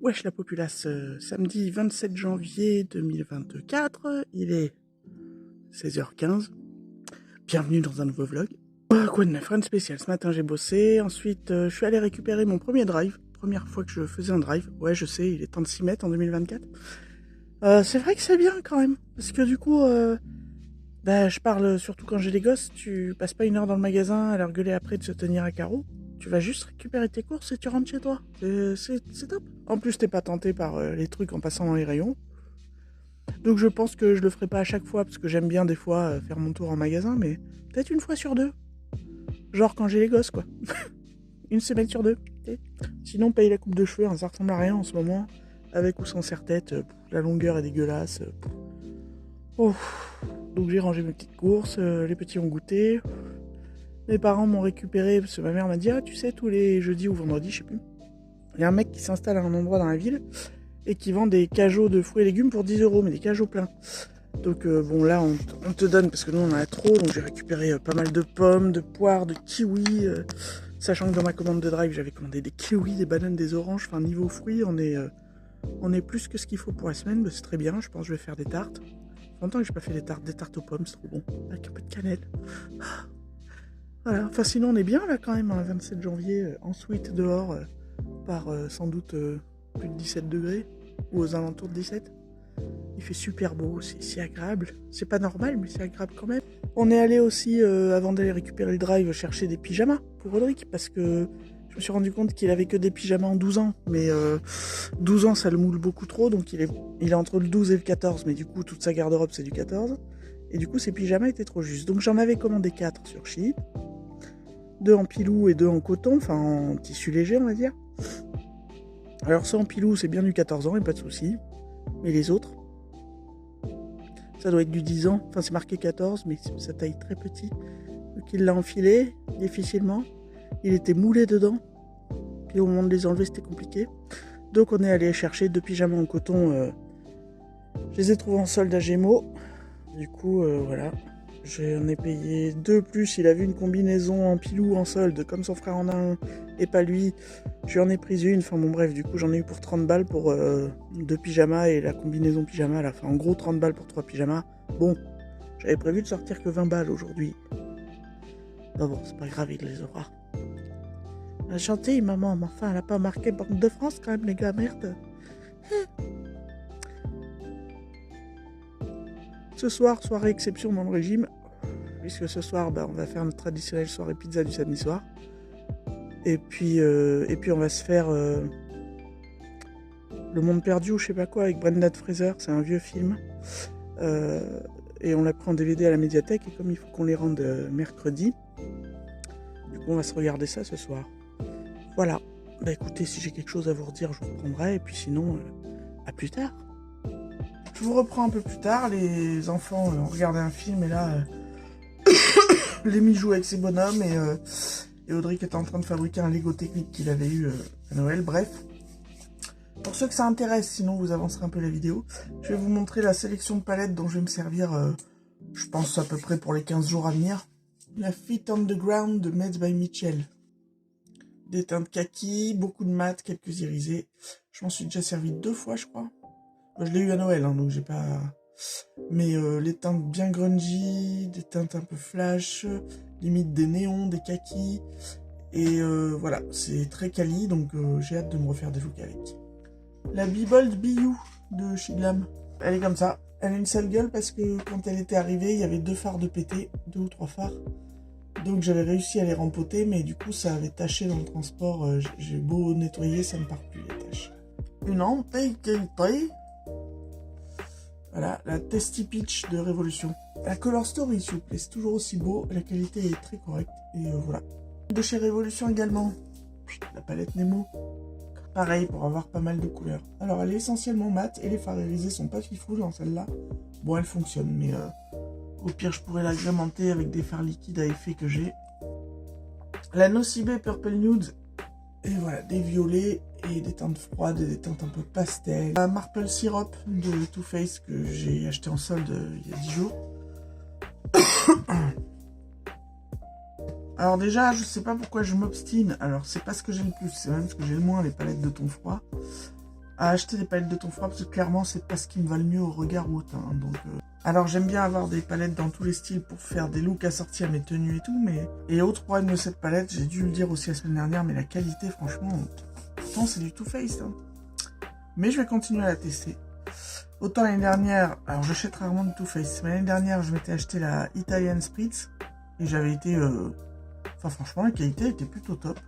Wesh la populace, samedi 27 janvier 2024, il est 16h15. Bienvenue dans un nouveau vlog. Quoi de neuf, rien de spécial. Ce matin j'ai bossé, ensuite je suis allé récupérer mon premier drive. Première fois que je faisais un drive. Ouais, je sais, il est temps de s'y mettre en 2024. C'est vrai que c'est bien quand même, parce que du coup, je parle surtout quand j'ai des gosses, tu passes pas une heure dans le magasin à leur gueuler après de se tenir à carreau. Tu vas juste récupérer tes courses et tu rentres chez toi. C'est top. En plus, t'es pas tenté par les trucs en passant dans les rayons. Donc je pense que je le ferai pas à chaque fois, parce que j'aime bien des fois faire mon tour en magasin, mais peut-être une fois sur deux. Genre quand j'ai les gosses, quoi. Une semaine sur deux. Sinon, paye la coupe de cheveux, hein, ça ressemble à rien en ce moment. Avec ou sans serre-tête, la longueur est dégueulasse. Oh. Donc j'ai rangé mes petites courses, les petits ont goûté. Mes parents m'ont récupéré, parce que ma mère m'a dit « Ah, tu sais, tous les jeudis ou vendredis, je sais plus. Il y a un mec qui s'installe à un endroit dans la ville et qui vend des cajots de fruits et légumes pour 10 €, mais des cajots pleins. Donc bon, là, on te donne, parce que nous, on en a trop, donc j'ai récupéré pas mal de pommes, de poires, de kiwis, sachant que dans ma commande de drive, j'avais commandé des kiwis, des bananes, des oranges, enfin, niveau fruits, on est plus que ce qu'il faut pour la semaine, c'est très bien, je pense que je vais faire des tartes. Ça fait longtemps que j'ai pas fait des tartes aux pommes, c'est trop bon, avec un peu de cannelle. Voilà, enfin sinon on est bien là quand même, le 27 janvier, en suite dehors, par sans doute plus de 17 degrés, ou aux alentours de 17. Il fait super beau, c'est agréable. C'est pas normal, mais c'est agréable quand même. On est allé aussi, avant d'aller récupérer le drive, chercher des pyjamas pour Rodrigue, parce que je me suis rendu compte qu'il avait que des pyjamas en 12 ans, mais 12 ans ça le moule beaucoup trop, donc il est entre le 12 et le 14, mais du coup toute sa garde-robe c'est du 14, et du coup ses pyjamas étaient trop justes. Donc j'en avais commandé 4 sur Shein. 2 en pilou et 2 en coton, enfin en tissu léger on va dire. Alors ceux en pilou c'est bien du 14 ans et pas de soucis. Mais les autres, ça doit être du 10 ans, enfin c'est marqué 14 mais ça taille très petit. Donc il l'a enfilé difficilement, il était moulé dedans, puis au moment de les enlever c'était compliqué. Donc on est allé chercher 2 pyjamas en coton, je les ai trouvés en solde à Gémeaux. Du coup voilà. J'en ai payé 2 plus, il a vu une combinaison en pilou en solde, comme son frère en a un, et pas lui. Je lui en ai pris une, enfin bon bref, du coup j'en ai eu pour 30 balles pour 2 pyjamas et la combinaison pyjama à la fin. En gros 30 balles pour 3 pyjamas. Bon, j'avais prévu de sortir que 20 balles aujourd'hui. Non bon, c'est pas grave, il les aura. Elle a chanté, maman, mais enfin elle a pas marqué Banque de France quand même les gars, merde. Ce soir, soirée exception dans le régime, puisque ce soir, on va faire notre traditionnelle soirée pizza du samedi soir. Et puis on va se faire Le Monde Perdu ou je sais pas quoi avec Brendan Fraser, c'est un vieux film. Et on l'a pris en DVD à la médiathèque, et comme il faut qu'on les rende mercredi, du coup on va se regarder ça ce soir. Voilà, écoutez, si j'ai quelque chose à vous redire, je vous reprendrai, et puis sinon, à plus tard. Je vous reprends un peu plus tard, les enfants ont regardé un film, et là, Lémi joue avec ses bonhommes, et Audric est en train de fabriquer un Lego technique qu'il avait eu à Noël, bref. Pour ceux que ça intéresse, sinon vous avancerez un peu la vidéo, je vais vous montrer la sélection de palettes dont je vais me servir, je pense à peu près pour les 15 jours à venir. La Fit on the Ground de Made by Mitchell. Des teintes kaki, beaucoup de mat, quelques irisés. Je m'en suis déjà servi 2 fois, je crois. Je l'ai eu à Noël, hein, donc j'ai pas... Mais les teintes bien grungy, des teintes un peu flash, limite des néons, des kakis. Et voilà, c'est très quali, donc j'ai hâte de me refaire des looks avec. La Be-Bold Be-You de chez Glam. Elle est comme ça. Elle a une sale gueule parce que quand elle était arrivée, il y avait 2 phares de pété, 2 ou 3 phares. Donc j'avais réussi à les rempoter, mais du coup ça avait taché dans le transport. J'ai beau nettoyer, ça ne part plus les taches. Une qualité. Voilà, la Tasty Peach de Révolution. La Color Story, s'il vous plaît, c'est toujours aussi beau, la qualité est très correcte, et voilà. De chez Révolution également, la palette Nemo. Pareil, pour avoir pas mal de couleurs. Alors, elle est essentiellement mate, et les fards irisés sont pas fifous dans celle-là. Bon, elle fonctionne, mais au pire, je pourrais l'agrémenter avec des fards liquides à effet que j'ai. La Nocibé Purple Nude. Et voilà, des violets et des teintes froides et des teintes un peu pastel. La Marple Syrup de Too Faced que j'ai acheté en solde il y a 10 jours. Alors déjà, je sais pas pourquoi je m'obstine. Alors c'est pas ce que j'ai le plus, c'est même ce que j'ai le moins, les palettes de ton froid. à acheter des palettes de ton froid parce que clairement c'est pas ce qui me va le mieux au regard ou au teint. Donc, alors j'aime bien avoir des palettes dans tous les styles pour faire des looks assortis à mes tenues et tout, mais... Et autre problème de cette palette, j'ai dû le dire aussi la semaine dernière, mais la qualité franchement, pourtant c'est du Too Faced. Hein. Mais je vais continuer à la tester. Autant l'année dernière, alors j'achète rarement de Too Faced, mais l'année dernière je m'étais acheté la Italian Spritz et j'avais été... Enfin franchement la qualité était plutôt top.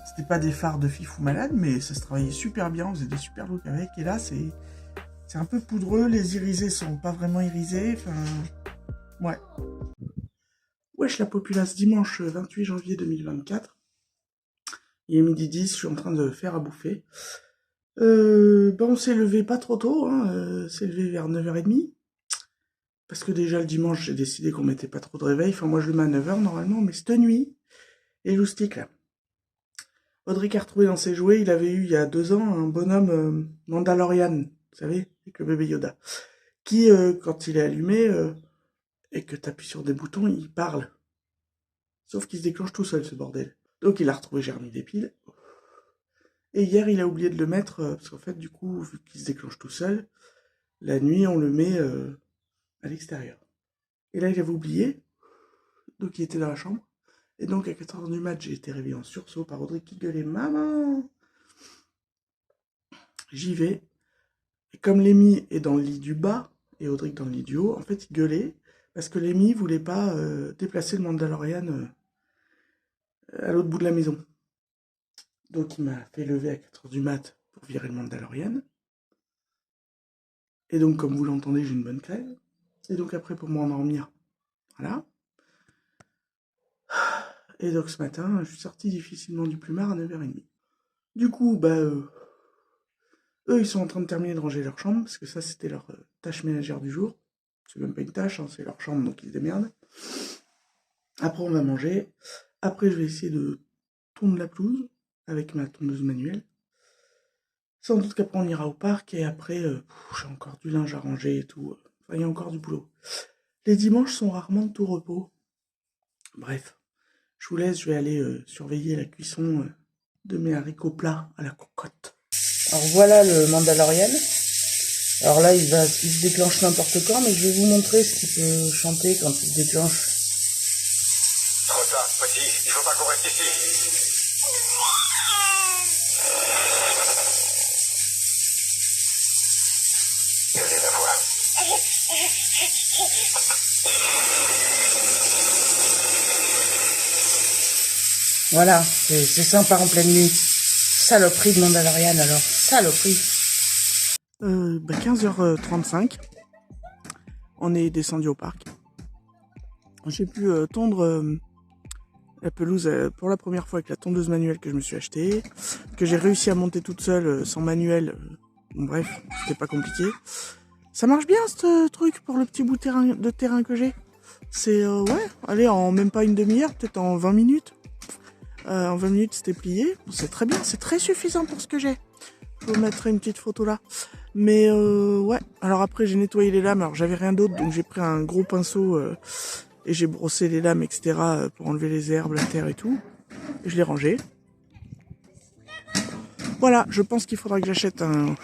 C'était pas des fards de fifou malade, mais ça se travaillait super bien, on faisait des super looks avec. Et là, c'est un peu poudreux, les irisés sont pas vraiment irisés, enfin... Ouais. Wesh la populace, dimanche 28 janvier 2024. Il est midi 10, je suis en train de faire à bouffer. On s'est levé pas trop tôt, hein, s'est levé vers 9h30. Parce que déjà le dimanche, j'ai décidé qu'on mettait pas trop de réveil. Enfin, moi je le mets à 9h normalement, mais cette nuit, et loustique là. Audric a retrouvé dans ses jouets, il avait eu il y a 2 ans un bonhomme Mandalorian, vous savez, avec le bébé Yoda, qui, quand il est allumé et que tu appuies sur des boutons, il parle. Sauf qu'il se déclenche tout seul, ce bordel. Donc il a retrouvé, j'ai remis des piles. Et hier, il a oublié de le mettre, parce qu'en fait, du coup, vu qu'il se déclenche tout seul, la nuit, on le met à l'extérieur. Et là, il avait oublié, donc il était dans la chambre. Et donc, à 4h du mat', j'ai été réveillé en sursaut par Audrey qui gueulait « Maman !» J'y vais. Et comme Lémi est dans le lit du bas, et Audrey dans le lit du haut, en fait, il gueulait, parce que Lémi voulait pas déplacer le Mandalorian à l'autre bout de la maison. Donc, il m'a fait lever à 4h du mat' pour virer le Mandalorian. Et donc, comme vous l'entendez, j'ai une bonne crève. Et donc, après, pour m'endormir, voilà. Et donc, ce matin, je suis sorti difficilement du plumard à 9h30. Du coup, eux, ils sont en train de terminer de ranger leur chambre, parce que ça, c'était leur tâche ménagère du jour. C'est même pas une tâche, hein, c'est leur chambre, donc ils se démerdent. Après, on va manger. Après, je vais essayer de tondre la pelouse avec ma tondeuse manuelle. Sans doute qu'après, on ira au parc, et après, j'ai encore du linge à ranger et tout. Enfin, il y a encore du boulot. Les dimanches sont rarement de tout repos. Bref, je vous laisse, je vais aller surveiller la cuisson de mes haricots plats à la cocotte. Alors voilà le Mandalorian. Alors là, il se déclenche n'importe quand, mais je vais vous montrer ce qu'il peut chanter quand il se déclenche. Trop tard, petit, il faut pas qu'on reste ici. Regardez la voix. Voilà, c'est sympa en pleine nuit. Saloperie de Mandalorian alors, saloperie. 15h35, on est descendu au parc. J'ai pu tondre la pelouse pour la première fois avec la tondeuse manuelle que je me suis achetée, que j'ai réussi à monter toute seule sans manuel. Bon, bref, c'était pas compliqué. Ça marche bien ce truc pour le petit bout de terrain que j'ai. C'est, ouais, allez, en même pas une demi-heure, peut-être en 20 minutes. En 20 minutes, c'était plié. C'est très bien, c'est très suffisant pour ce que j'ai. Je vous mettrai une petite photo là. Mais ouais, alors après j'ai nettoyé les lames. Alors j'avais rien d'autre, donc j'ai pris un gros pinceau et j'ai brossé les lames, etc. pour enlever les herbes, la terre et tout. Et je l'ai rangé. Voilà, je pense qu'il faudra que j'achète un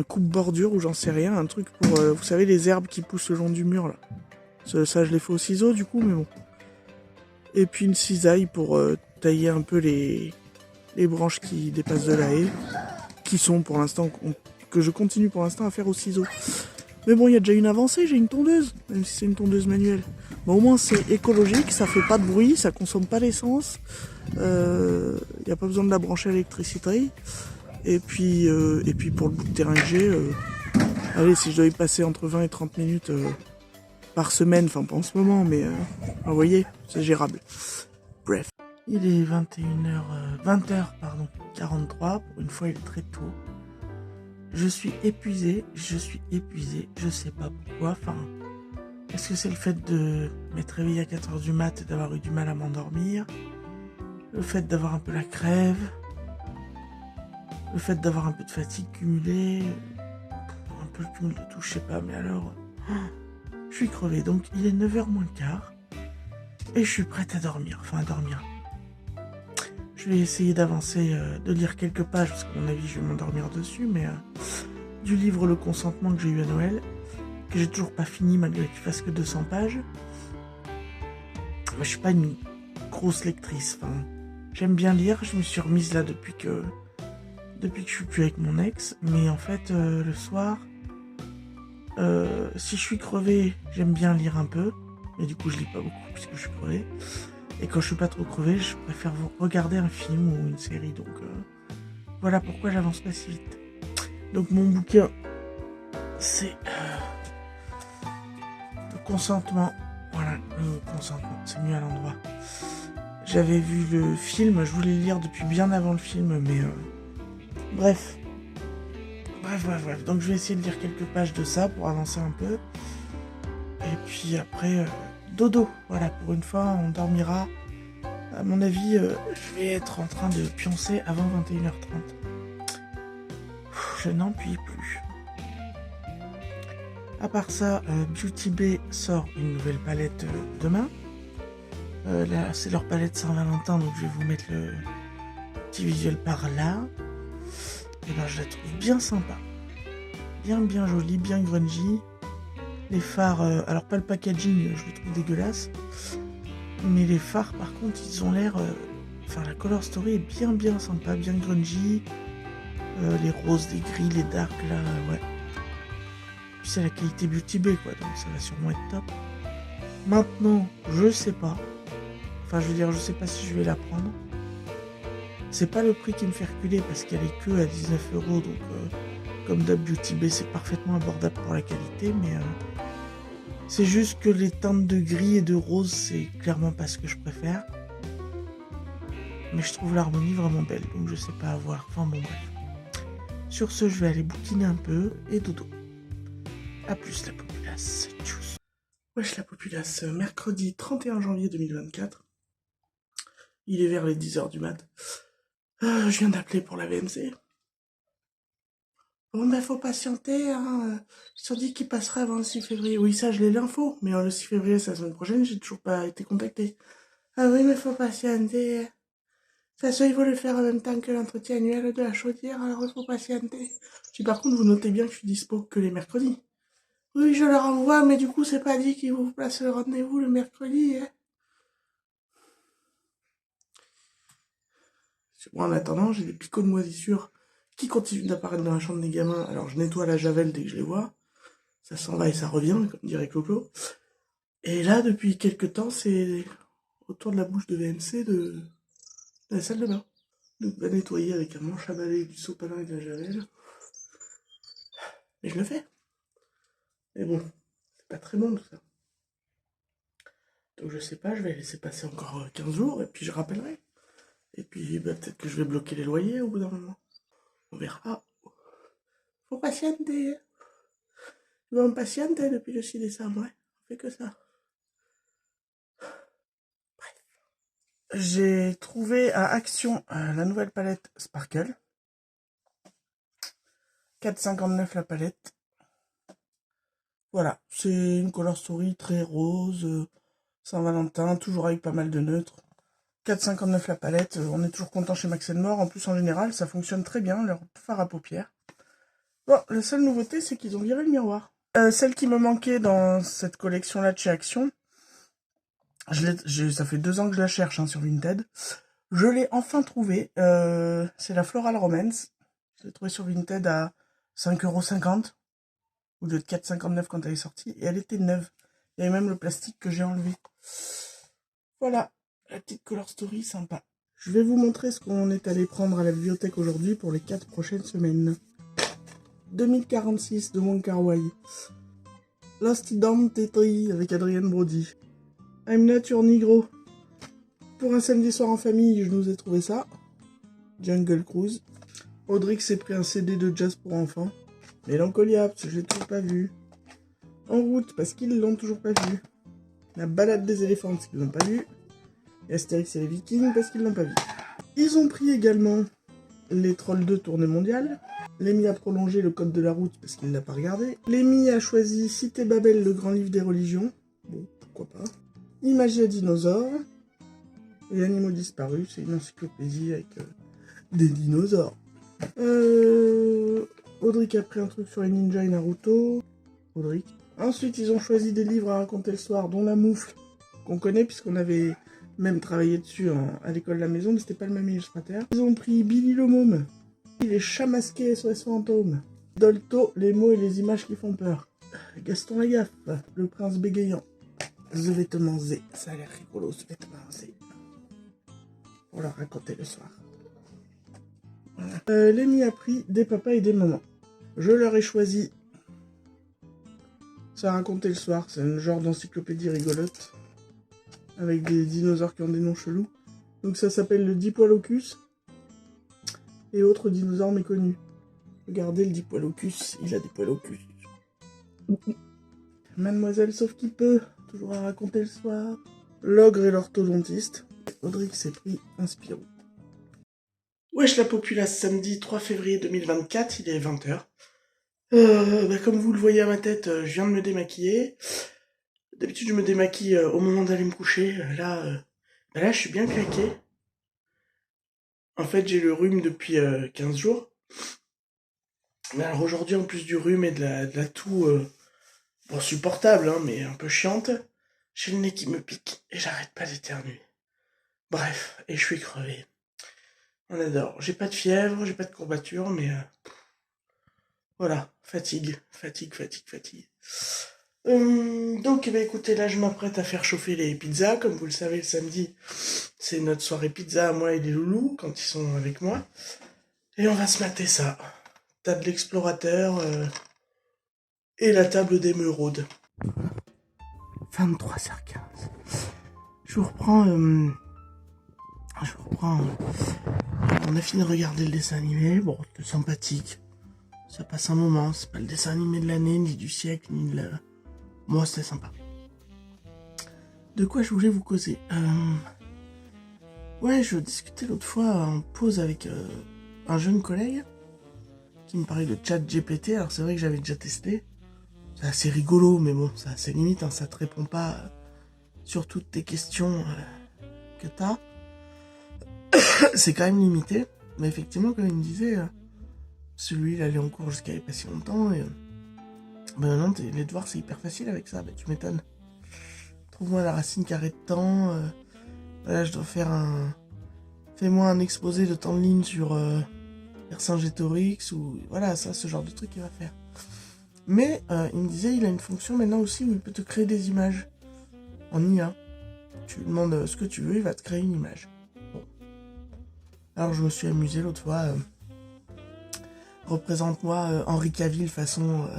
coupe-bordure ou j'en sais rien. Un truc pour, vous savez, les herbes qui poussent le long du mur là. Ça je l'ai fait au ciseau du coup, mais bon. Et puis une cisaille pour tailler un peu les branches qui dépassent de la haie, qui sont pour l'instant, que je continue pour l'instant à faire au ciseau. Mais bon, il y a déjà une avancée, j'ai une tondeuse, même si c'est une tondeuse manuelle. Mais au moins c'est écologique, ça fait pas de bruit, ça consomme pas d'essence, il n'y a pas besoin de la brancher à l'électricité. Et puis pour le bout de terrain que j'ai, allez, si je dois y passer entre 20 et 30 minutes par semaine, enfin pas en ce moment, mais vous voyez, c'est gérable. Bref. Il est 20h43, pour une fois il est très tôt. Je suis épuisé, je sais pas pourquoi, enfin... Est-ce que c'est le fait de m'être réveillé à 4h du mat et d'avoir eu du mal à m'endormir? Le fait d'avoir un peu la crève? Le fait d'avoir un peu de fatigue cumulée? Un peu le cumul de tout, je sais pas, mais alors... Je suis crevé, donc il est 9h moins le quart. Et je suis prête à dormir, Je Je vais essayer d'avancer, de lire quelques pages, parce qu'à mon avis, je vais m'endormir dessus, mais du livre Le Consentement que j'ai eu à Noël, que j'ai toujours pas fini, malgré qu'il fasse que 200 pages. Moi, je suis pas une grosse lectrice, enfin, j'aime bien lire, je me suis remise là depuis que je suis plus avec mon ex, mais en fait, le soir, si je suis crevée, j'aime bien lire un peu, mais du coup, je lis pas beaucoup, puisque je suis crevée. Et quand je suis pas trop crevée, je préfère regarder un film ou une série, donc voilà pourquoi j'avance pas si vite. Donc mon bouquin, c'est Le Consentement. Voilà, Le Consentement, c'est mieux à l'endroit. J'avais vu le film, je voulais le lire depuis bien avant le film, mais bref. Donc je vais essayer de lire quelques pages de ça pour avancer un peu. Et puis après, dodo. Voilà, pour une fois, on dormira. À mon avis, je vais être en train de pioncer avant 21h30. Je n'en puis plus. À part ça, Beauty Bay sort une nouvelle palette demain. Là, c'est leur palette Saint-Valentin, donc je vais vous mettre le petit visuel par là. Et ben, je la trouve bien sympa. Bien jolie, bien grungy. Les fards, alors pas le packaging, je le trouve dégueulasse. Mais les fards, par contre, ils ont l'air... Enfin, la color story est bien sympa, bien grungy. Les roses, les gris, les darks, là, ouais. Puis c'est la qualité Beauty Bay, quoi, donc ça va sûrement être top. Maintenant, je sais pas. Enfin, je veux dire, je sais pas si je vais la prendre. C'est pas le prix qui me fait reculer, parce qu'elle est que à 19 €, donc... comme d'hab, Beauty Bay, c'est parfaitement abordable pour la qualité, mais... c'est juste que les teintes de gris et de rose, c'est clairement pas ce que je préfère. Mais je trouve l'harmonie vraiment belle, donc je sais pas à voir. Enfin bon, bref. Sur ce, je vais aller bouquiner un peu et dodo. A plus la populace. Tchuss. Wesh la populace, mercredi 31 janvier 2024. Il est vers les 10h du mat. Je viens d'appeler pour la VMC. Bon ben faut patienter, hein. Ils se sont dit qu'il passerait avant le 6 février. Oui, ça je l'ai l'info, mais le 6 février c'est la semaine prochaine, j'ai toujours pas été contacté. Ah oui, mais faut patienter. Ça il faut le faire en même temps que l'entretien annuel de la chaudière, alors il faut patienter. Si par contre vous notez bien que je suis dispo que les mercredis. Oui, je leur envoie, mais du coup c'est pas dit qu'ils vous placent le rendez-vous le mercredi, hein. Moi en attendant, j'ai des picots de moisissure qui continuent d'apparaître dans la chambre des gamins, alors je nettoie la javel dès que je les vois. Ça s'en va et ça revient, comme dirait Clo-Clo. Et là, depuis quelques temps, c'est autour de la bouche de VMC de la salle de bain. Donc, va nettoyer avec un manche à balai, du sopalin et de la javel. Et je le fais. Mais bon, c'est pas très bon tout ça. Donc, je sais pas, je vais laisser passer encore 15 jours et puis je rappellerai. Et puis, bah, peut-être que je vais bloquer les loyers au bout d'un moment. On verra. Faut patienter. On patiente depuis le 6 décembre, ouais. On fait que ça. J'ai trouvé à Action la nouvelle palette Sparkle. 4,59 la palette. Voilà, c'est une color story très rose, Saint-Valentin, toujours avec pas mal de neutres. 4,59 la palette, on est toujours content chez Max & More. En plus, en général, ça fonctionne très bien, leur fard à paupières. Bon, la seule nouveauté, c'est qu'ils ont viré le miroir. Celle qui me manquait dans cette collection-là de chez Action, ça fait 2 ans que je la cherche sur Vinted. Je l'ai enfin trouvée. C'est la Floral Romance. Je l'ai trouvée sur Vinted à 5,50 €. Ou de 4,59 quand elle est sortie. Et elle était neuve. Il y avait même le plastique que j'ai enlevé. Voilà. La petite color story sympa. Je vais vous montrer ce qu'on est allé prendre à la bibliothèque aujourd'hui pour les 4 prochaines semaines. 2046 de Wong Kar-wai. Lost Dame Tetri avec Adrienne Brody. I'm Not Your Negro. Pour un samedi soir en famille, je nous ai trouvé ça. Jungle Cruise. Audrix s'est pris un CD de jazz pour enfants. Mélancolia, parce que je l'ai toujours pas vu. En route, parce qu'ils l'ont toujours pas vu. La balade des éléphants, parce qu'ils l'ont pas vu. Et Astérix et les Vikings, parce qu'ils l'ont pas vu. Ils ont pris également les Trolls 2 tournée mondiale. Lémi a prolongé le code de la route, parce qu'il l'a pas regardé. Lémi a choisi Cité Babel, le grand livre des religions. Bon, pourquoi pas. Imagia Dinosaure. Et Animaux disparus, c'est une encyclopédie avec des dinosaures. Audric a pris un truc sur les ninjas et Naruto. Audric. Ensuite, ils ont choisi des livres à raconter le soir, dont La Moufle, qu'on connaît puisqu'on avait même travaillé dessus à l'école de la maison, mais c'était pas le même illustrateur. Ils ont pris Billy le Môme, Les Chats Masqués SOS Fantôme, Dolto, Les mots et les images qui font peur, Gaston Lagaffe, Le Prince bégayant, The Vêtement Z, ça a l'air rigolo ce vêtement Z, pour leur raconter le soir. Voilà. Lémi a pris Des papas et des mamans. Je leur ai choisi Ça a raconté le soir, c'est un genre d'encyclopédie rigolote avec des dinosaures qui ont des noms chelous. Donc ça s'appelle le Diplodocus et autres dinosaures méconnus. Regardez le Diplodocus, il a des poils au cul. Mademoiselle sauf qui peut, toujours à raconter le soir. L'ogre et l'orthodontiste. Audric s'est pris un Spirou. Wesh la populace, samedi 3 février 2024, il est 20h. Comme vous le voyez à ma tête, je viens de me démaquiller. D'habitude je me démaquille au moment d'aller me coucher. Là je suis bien claqué. En fait j'ai le rhume depuis 15 jours. Mais alors aujourd'hui en plus du rhume et de la toux, bon supportable hein, mais un peu chiante, j'ai le nez qui me pique et j'arrête pas d'éternuer. Bref, et je suis crevé. On adore. J'ai pas de fièvre, j'ai pas de courbature, mais voilà, fatigue. Donc, écoutez, là, je m'apprête à faire chauffer les pizzas. Comme vous le savez, le samedi, c'est notre soirée pizza, moi et les loulous, quand ils sont avec moi. Et on va se mater ça. Table d'explorateur et la table d'émeraude. 23h15. Je vous reprends... On a fini de regarder le dessin animé. Bon, c'est sympathique. Ça passe un moment. C'est pas le dessin animé de l'année, ni du siècle, ni de la... Moi, c'était sympa. De quoi je voulais vous causer Ouais, je discutais l'autre fois en pause avec un jeune collègue qui me parlait de ChatGPT. Alors c'est vrai que j'avais déjà testé. C'est assez rigolo, mais bon, c'est assez limite. Hein, ça te répond pas sur toutes tes questions que t'as. C'est quand même limité. Mais effectivement, comme il me disait, celui il allait en cours jusqu'à il y a pas si longtemps. Et maintenant, les devoirs, c'est hyper facile avec ça. Bah, tu m'étonnes. Trouve-moi la racine carrée de temps. Voilà, je dois faire un... Fais-moi un exposé de temps de ligne sur Vercingétorix ou... Voilà, ça, ce genre de truc il va faire. Mais il me disait, il a une fonction maintenant aussi où il peut te créer des images. En IA. Tu lui demandes ce que tu veux, il va te créer une image. Bon. Alors je me suis amusé l'autre fois. Représente-moi Henri Cavill façon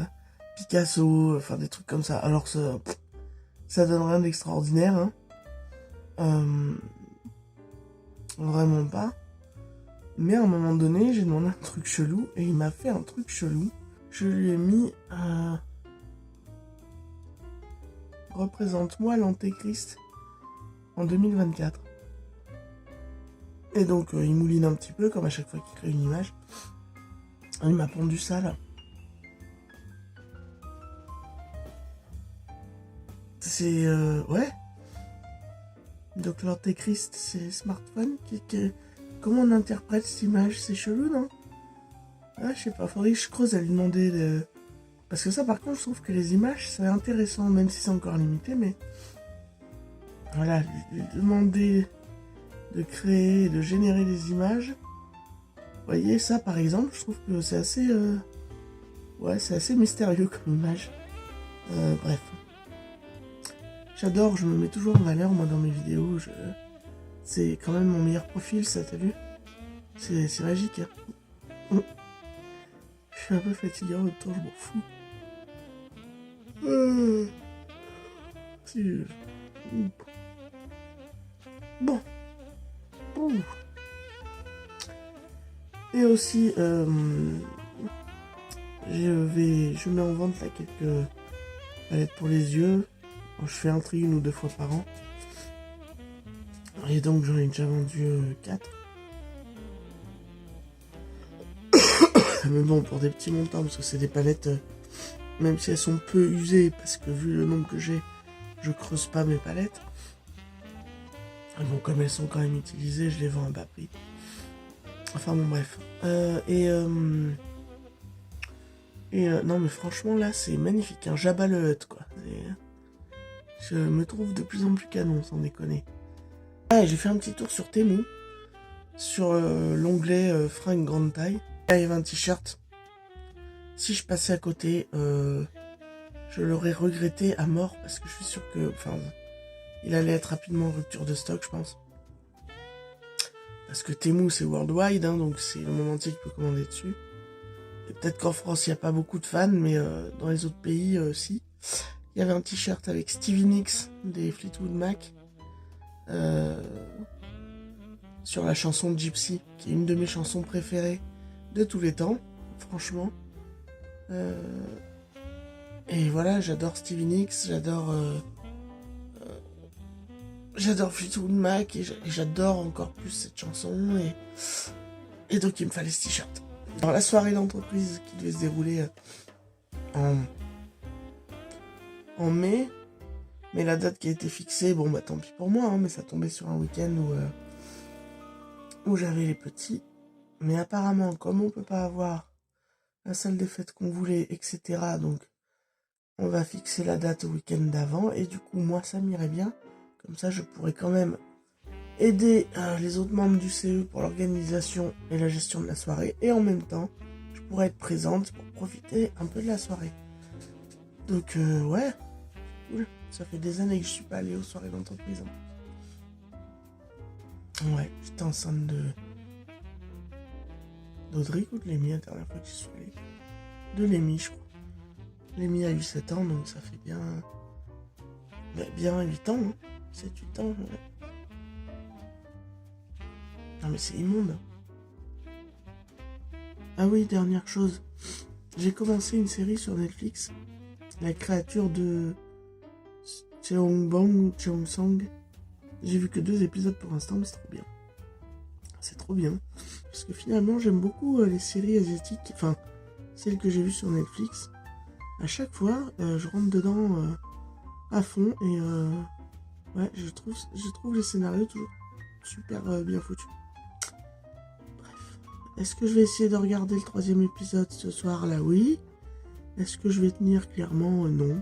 Picasso, enfin des trucs comme ça. Alors ça donne rien d'extraordinaire, hein. Vraiment pas. Mais à un moment donné, j'ai demandé un truc chelou et il m'a fait un truc chelou. Je lui ai mis représente-moi l'Antéchrist en 2024. Et donc il mouline un petit peu comme à chaque fois qu'il crée une image. Il m'a pondu ça là. C'est ouais. Donc l'Antéchrist, c'est smartphone. Comment on interprète cette image? C'est chelou, non? Ah, je sais pas, faudrait que je creuse à lui demander de... Parce que ça, par contre, je trouve que les images, c'est intéressant, même si c'est encore limité, mais... Voilà, lui demander de créer, de générer des images. Vous voyez, ça, par exemple, je trouve que c'est assez... Ouais, c'est assez mystérieux comme image. Bref. J'adore, je me mets toujours en valeur, moi, dans mes vidéos. C'est quand même mon meilleur profil, ça, t'as vu? C'est magique, hein. Je suis un peu fatigué, en même temps, je m'en fous. Si, bon. Et aussi, je mets en vente là quelques palettes pour les yeux. Je fais un tri 1 ou 2 fois par an. Et donc j'en ai déjà vendu 4. Mais bon, pour des petits montants, parce que c'est des palettes, même si elles sont peu usées, parce que vu le nombre que j'ai, je creuse pas mes palettes. Bon, comme elles sont quand même utilisées, je les vends à bas prix. Enfin bon, bref. Non, mais franchement, là, c'est magnifique. Un Jabba le Hutt, quoi. Je me trouve de plus en plus canon, sans déconner. Ah, et j'ai fait un petit tour sur Temu, sur l'onglet fringues grande taille. Là, il y avait un t-shirt. Si je passais à côté, je l'aurais regretté à mort, parce que je suis sûr que... Enfin, il allait être rapidement en rupture de stock, je pense. Parce que Temu, c'est worldwide, hein, donc c'est le monde entier qui peut commander dessus. Et peut-être qu'en France, il n'y a pas beaucoup de fans, mais dans les autres pays, si. Il y avait un t-shirt avec Stevie Nicks des Fleetwood Mac. Sur la chanson Gypsy, qui est une de mes chansons préférées de tous les temps, franchement. Et voilà, j'adore Stevie Nicks, j'adore Fleetwood Mac, et j'adore encore plus cette chanson, et donc il me fallait ce t-shirt. Alors la soirée d'entreprise qui devait se dérouler en mai, mais la date qui a été fixée, bon bah tant pis pour moi, hein, mais ça tombait sur un week-end où j'avais les petits. Mais apparemment, comme on peut pas avoir la salle des fêtes qu'on voulait, etc., donc on va fixer la date au week-end d'avant, et du coup moi ça m'irait bien, comme ça je pourrais quand même aider les autres membres du CE pour l'organisation et la gestion de la soirée, et en même temps je pourrais être présente pour profiter un peu de la soirée. Donc ouais, cool. Ça fait des années que je suis pas allé aux soirées d'entreprise. Ouais, j'étais enceinte d'Audrey ou de Lémi la dernière fois que j'y suis allé. De Lémi, je crois. Lémi a eu 7 ans, donc ça fait bien 8 ans, hein. 7-8 ans, ouais. Non mais c'est immonde. Ah oui, dernière chose. J'ai commencé une série sur Netflix. La créature de Cheong-Song. J'ai vu que 2 épisodes pour l'instant, mais c'est trop bien. C'est trop bien. Parce que finalement, j'aime beaucoup les séries asiatiques. Enfin, celles que j'ai vues sur Netflix. À chaque fois, je rentre dedans à fond. Et ouais, je trouve les scénarios toujours super bien foutus. Bref. Est-ce que je vais essayer de regarder le 3e épisode ce soir? Là, oui. Est-ce que je vais tenir? Clairement, non.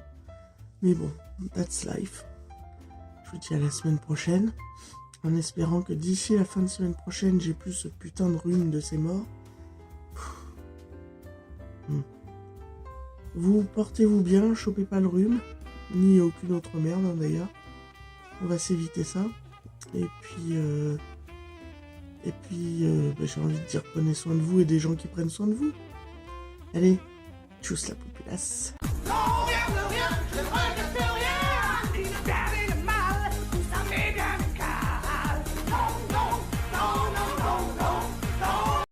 Mais bon, that's life. Je vous dis à la semaine prochaine, en espérant que d'ici la fin de semaine prochaine, j'ai plus ce putain de rhume de ces morts. Vous portez-vous bien, chopez pas le rhume, ni aucune autre merde hein, d'ailleurs. On va s'éviter ça. Et puis j'ai envie de dire prenez soin de vous et des gens qui prennent soin de vous. Allez, tchuss la populace.